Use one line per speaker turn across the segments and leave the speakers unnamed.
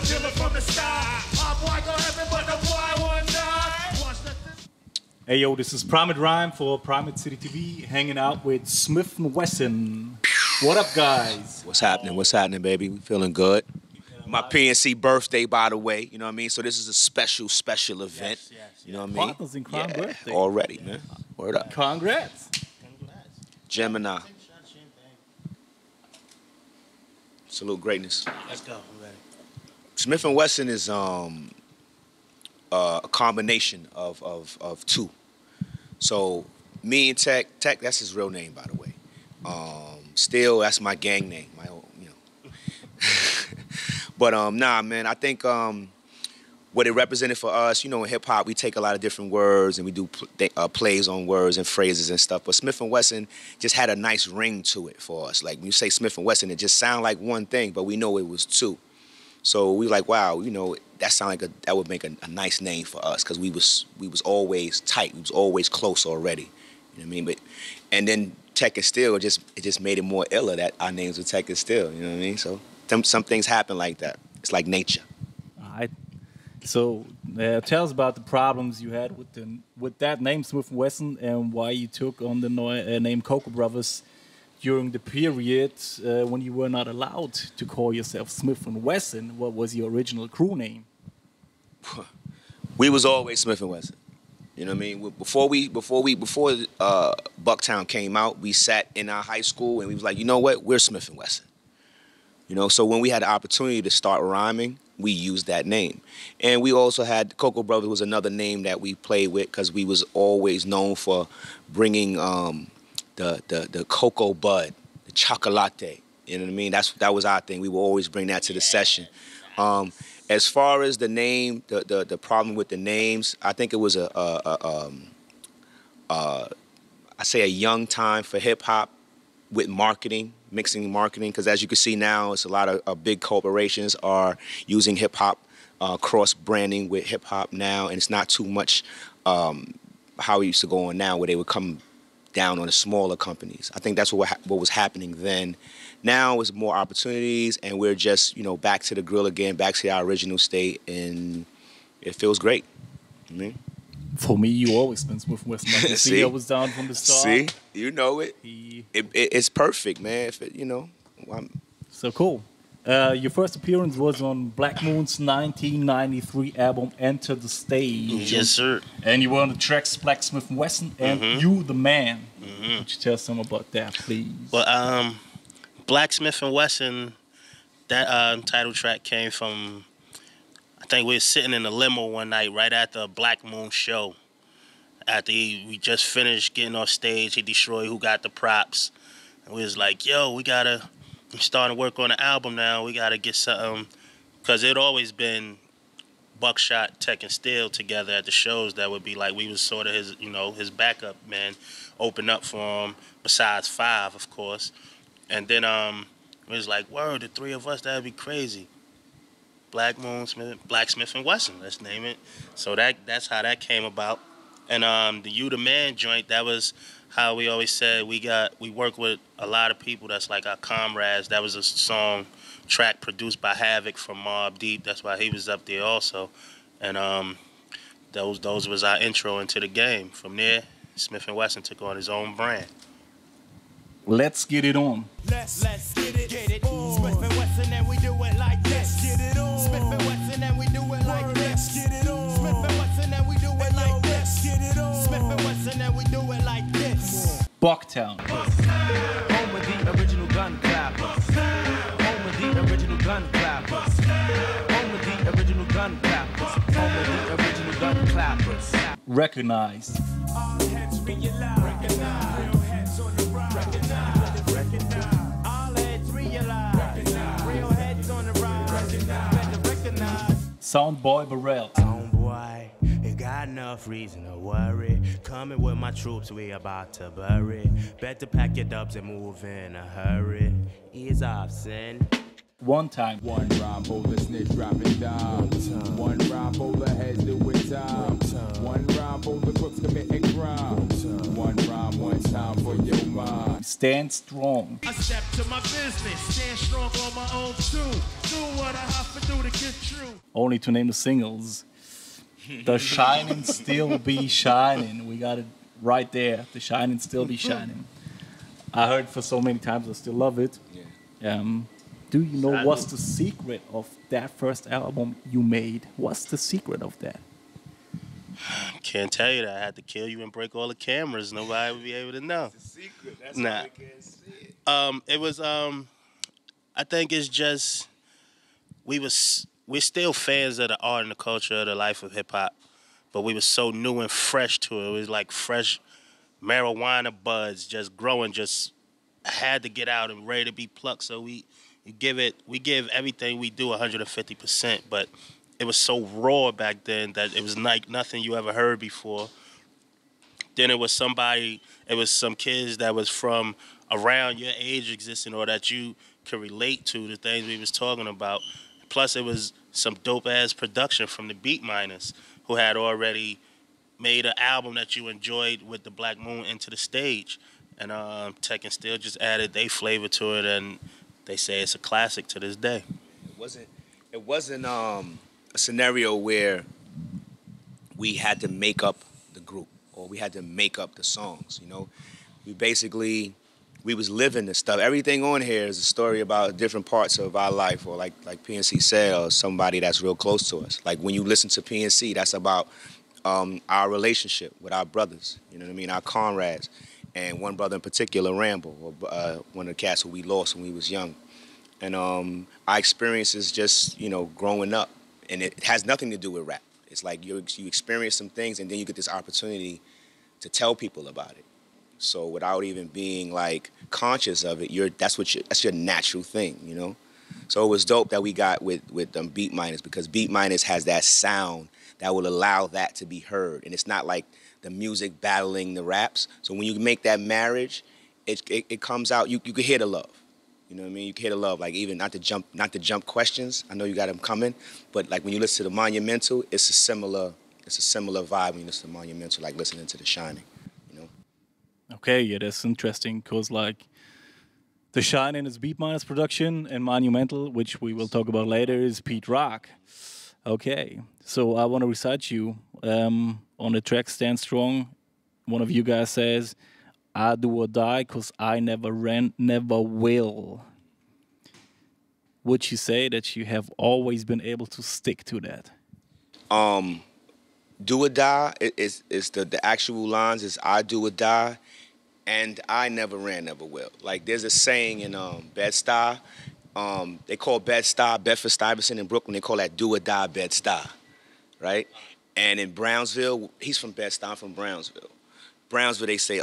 from the sky.
Hey yo, this is Primate Rhyme for Primat City TV, hanging out with Smif-n-Wessun. What up, guys?
What's happening? What's happening, baby? We feeling good. My PNC birthday, by the way. You know what I mean? So this is a special event.
Yes.
You know what I mean?
Partners in crime birthday.
Already, man. Word up.
Congrats.
Gemini. Salute greatness.
Let's go. I'm ready.
Smif-n-Wessun is a combination of two. So me and Tech, that's his real name, by the way. Steele, that's my gang name, my own, you know. But nah, man, I think what it represented for us, you know, in hip hop, we take a lot of different words and we do plays on words and phrases and stuff. But Smif-n-Wessun just had a nice ring to it for us. Like when you say Smif-n-Wessun, it just sounded like one thing, but we know it was two. So we were like, wow, you know, that would make a nice name for us because we was always tight, we was always close already. You know what I mean? And then Tech and Steele, it just made it more iller that our names were Tech and Steele. You know what I mean? So some things happen like that. It's like nature.
All right. So tell us about the problems you had with that name, Smif-n-Wessun, and why you took on the name Cocoa Brovaz during the period when you were not allowed to call yourself Smif-n-Wessun. What was your original crew name?
We was always Smif-n-Wessun. You know what I mean? Before Bucktown came out, we sat in our high school and we was like, you know what? We're Smif-n-Wessun. You know, so when we had the opportunity to start rhyming, we used that name. And we also had, Cocoa Brovaz was another name that we played with because we was always known for bringing the cocoa bud, the chocolate. You know what I mean? That was our thing. We would always bring that to the session. As far as the name, the problem with the names, I think it was I say a young time for hip hop with marketing, mixing marketing, because as you can see now, it's a lot of big corporations are using hip hop, cross branding with hip hop now, and it's not too much how it used to go on now, where they would come down on the smaller companies. I think that's what was happening then. Now it's more opportunities, and we're just, you know, back to the grill again, back to our original state, and it feels great. I mean,
for me, you always been Smif-n-Wessun. See, I was down from the start.
See, you know it. It's perfect, man. If it, you know,
so cool. Your first appearance was on Black Moon's 1993 album "Enter the Stage."
Yes, sir.
And you were on the tracks Black Smif-n-Wessun and "You the Man." Would you tell some about that, please?
Well, Black Smif-n-Wessun, that title track came from, I think we were sitting in a limo one night right after a Black Moon show. After we just finished getting off stage, he destroyed Who Got the Props. And we was like, yo, I'm starting to work on an album now. We got to get something. Because it had always been Buckshot, Tech, and Steele together at the shows. That would be like, we was sort of his, you know, his backup man, open up for him, besides Five, of course. And then it was like, word, the three of us, that'd be crazy. Black Smif-n-Wessun, let's name it. So that's how that came about. And the You the Man joint, that was how we always said we work with a lot of people that's like our comrades. That was a track produced by Havoc from Mobb Deep. That's why he was up there also. And those was our intro into the game. From there, Smif-n-Wessun took on his own brand.
Let's get it on.
Let's get it on. Smif-n-Wessun and we do it like this. Get it on. Smif-n-Wessun and we do it like this. Get it on. Smif-n-Wessun and we do it like this. Get it on. Smif-n-Wessun and we do it like this.
Bucktown.
Home of the original gun clappers. Home of the original gun clappers. Home of the original gun clappers. Home of the original gun clappers.
Recognized.
All heads realize. Recognize. Real heads on the rise. Recognize. All heads realize. Recognize. Real heads on the rise. Recognize. Better recognize.
Soundboy Burrell.
Homeboy, you got enough reason to worry. Coming with my troops, we about to bury. Better pack your dubs and move in a hurry. Ease off, son.
One time.
One rhyme bowler snitch dropping down. One rhyme bowler heads doing time. One rhyme bowler crooks committing crime. One rhyme, one time for your mind.
Stand Strong.
I step to my business, stand strong on my own too. Do what I have to do to get true.
Only to name the singles. The Shining Still Be Shining. We got it right there. The Shining Still Be Shining. I heard it for so many times. I still love it.
Yeah.
Do you know what's the secret of that first album you made? What's the secret of that?
Can't tell you that. I had to kill you and break all the cameras. Nobody would be able to know.
It's a secret. That's
Nah.
why we can't see it.
It was I think it's just we're still fans of the art and the culture of the life of hip hop, but we were so new and fresh to it. It was like fresh marijuana buds just growing, just had to get out and ready to be plucked. So we give everything we do 150%, but it was so raw back then that it was like nothing you ever heard before. Then it was some kids that was from around your age existing or that you could relate to the things we was talking about. Plus it was some dope ass production from the Beatminerz, who had already made an album that you enjoyed with the Black Moon into the stage. And Tech and Steele just added their flavor to it, and they say it's a classic to this day.
It wasn't a scenario where we had to make up the group or we had to make up the songs, you know. We was living this stuff. Everything on here is a story about different parts of our life, or like PNC said, or somebody that's real close to us. Like when you listen to PNC, that's about our relationship with our brothers, you know what I mean, our comrades. And one brother in particular, Rambo, one of the cats who we lost when we was young. And our experiences just, you know, growing up. And it has nothing to do with rap. It's like you experience some things and then you get this opportunity to tell people about it. So without even being like conscious of it, that's your natural thing, you know? So it was dope that we got with Beatminerz, because Beatminerz has that sound that will allow that to be heard. And it's not like the music battling the raps. So when you make that marriage, it comes out, you can hear the love. You know what I mean? You can hear the love, like even not to jump questions. I know you got them coming, but like when you listen to the Monumental, it's a similar vibe when you listen to Monumental, like listening to The Shining, you know?
Okay, yeah, that's interesting, because like The Shining is Beatminerz production, and Monumental, which we will talk about later, is Pete Rock. Okay, so I want to recite you on the track Stand Strong. One of you guys says, I do or die, cause I never ran, never will. Would you say that you have always been able to stick to that?
Do or die is the actual lines is I do or die, and I never ran, never will. Like there's a saying in Bed-Stuy, they call Bed-Stuy, Bedford-Stuyvesant in Brooklyn, they call that do or die Bed-Stuy, right? And in Brownsville, he's from Bed-Stuy, I'm from Brownsville. Brownsville, they say,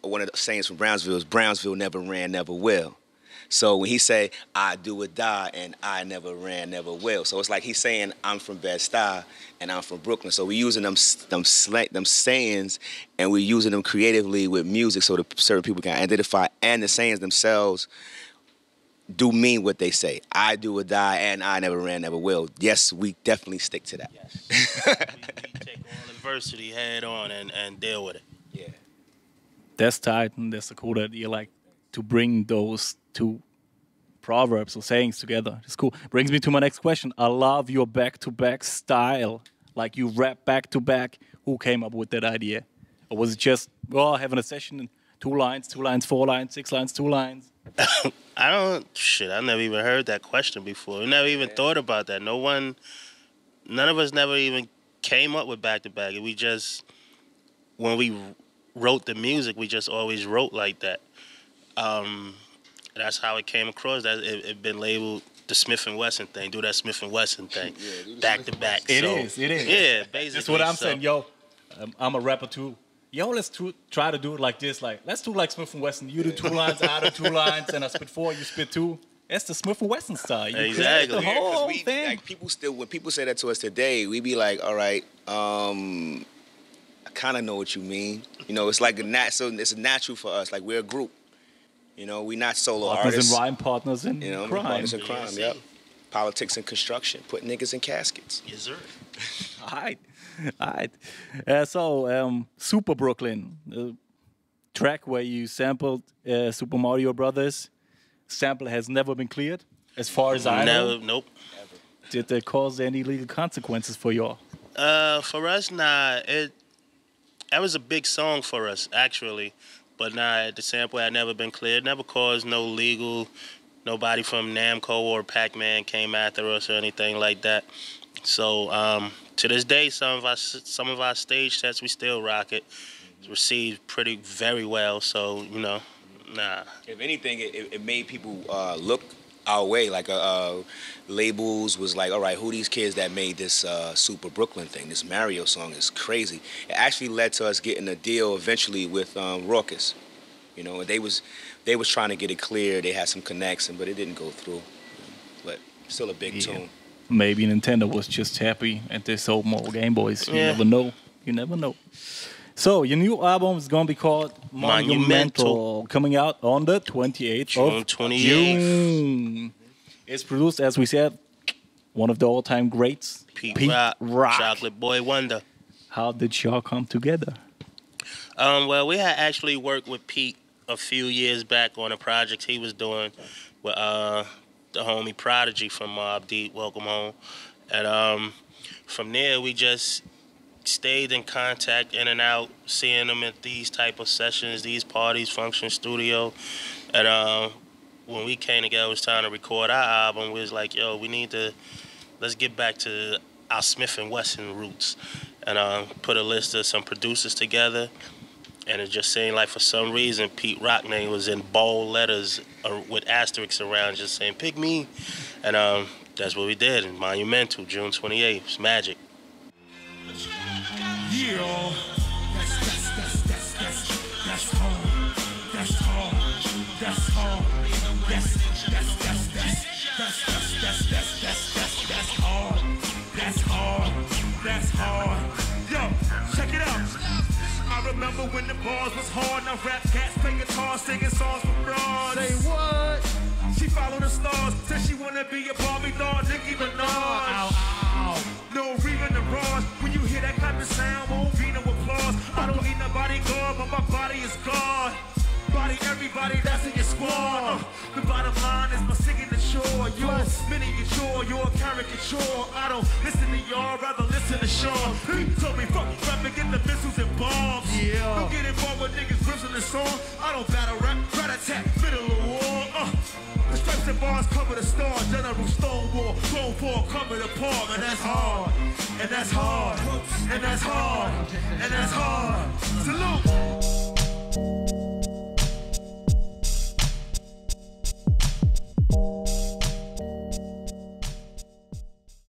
one of the sayings from Brownsville is Brownsville never ran, never will. So when he say, I do or die, and I never ran, never will. So it's like he's saying, I'm from Bed-Stuy, and I'm from Brooklyn. So we're using them sayings, and we're using them creatively with music so that certain people can identify, and the sayings themselves do mean what they say. I do or die, and I never ran, never will. Yes, we definitely stick to that.
Yes. we take all adversity head on and deal with it.
Yeah.
That's tight, and that's the cool that you like to bring those two proverbs or sayings together. It's cool. Brings me to my next question. I love your back-to-back style. Like you rap back-to-back. Who came up with that idea? Or was it just, having a session and 2 lines, 4 lines, 6 lines, 2 lines?
I never even heard that question before. We never even thought about that. None of us never even came up with back-to-back. We just, when we wrote the music, we just always wrote like that. That's how it came across. That it been labeled the Smif-n-Wessun thing. Do that Smif-n-Wessun thing, back-to-back.
It is.
Yeah, basically.
That's what I'm saying. Yo, I'm a rapper too. Yo, let's try to do it like this. Like, let's do like Smif-n-Wessun. You do 2 lines, I do 2 lines, and I spit 4, you spit 2. That's the Smif-n-Wessun style. You
Exactly.
create the whole thing.
Like when people say that to us today, we be like, all right, I kind of know what you mean. You know, it's like it's natural for us. Like we're a group. You know, we're not solo artists.
Partners in rhyme, partners in crime.
Partners in crime, yep. Politics and construction, put niggas in caskets.
Yes, sir.
All right. So, Super Brooklyn. track where you sampled Super Mario Brothers. Sample has never been cleared, as far as I know.
Nope.
Did that cause any legal consequences for y'all?
For us, nah. That was a big song for us, actually. But nah, the sample had never been cleared. Never caused no legal. Nobody from Namco or Pac-Man came after us or anything like that. So to this day, some of our stage sets we still rock it. It's received very well. So you know, nah.
If anything, it made people look our way. Like labels was like, all right, who these kids that made this Super Brooklyn thing? This Mario song is crazy. It actually led to us getting a deal eventually with Ruck. You know, they was trying to get it clear. They had some connection, but it didn't go through. But still a big tune.
Maybe Nintendo was just happy and they sold more Game Boys. You never know. You never know. So your new album is gonna be called Monumental, coming out on the 28th of June. It's produced, as we said, one of the all-time greats,
Pete Rock, Chocolate Boy Wonder.
How did y'all come together?
Well, we had actually worked with Pete a few years back on a project he was doing with the homie Prodigy from Mobb Deep, Welcome Home. And from there, we just stayed in contact, in and out, seeing them at these type of sessions, these parties, function studio. And when we came together, it was time to record our album. We was like, yo, let's get back to our Smif-n-Wessun roots. And put a list of some producers together. And it just seemed like for some reason Pete Rock name was in bold letters with asterisks around, just saying pick me. And that's what we did in Monumental, June 28th. It's magic.
Yeah, that's hard. That's hard. That's hard. That's hard. That's hard. Yo, check it out. I remember when the bars was hard. Now rap cats play guitar, singing songs from broad. Say what? She followed the stars, said she wanna be a Barbie doll, Nicki Minaj. Ow, ow. No reason to rush. When you hear that kind of sound, won't be no applause. I don't need no bodyguard, but my body is God. Body everybody that's in your squad. The bottom line is my signature. You're miniature, you're a caricature. I don't listen to y'all, rather listen to Sean. He told me fuck rap and get the missiles and bombs. Yeah. Don't get involved with niggas rips in the song. I don't battle rap, rat-a-tat, middle of war. The stripes and bars cover the stars. General Stonewall, Clone Fall cover the palm. And that's hard. And that's hard. And that's hard. And that's hard. Salute.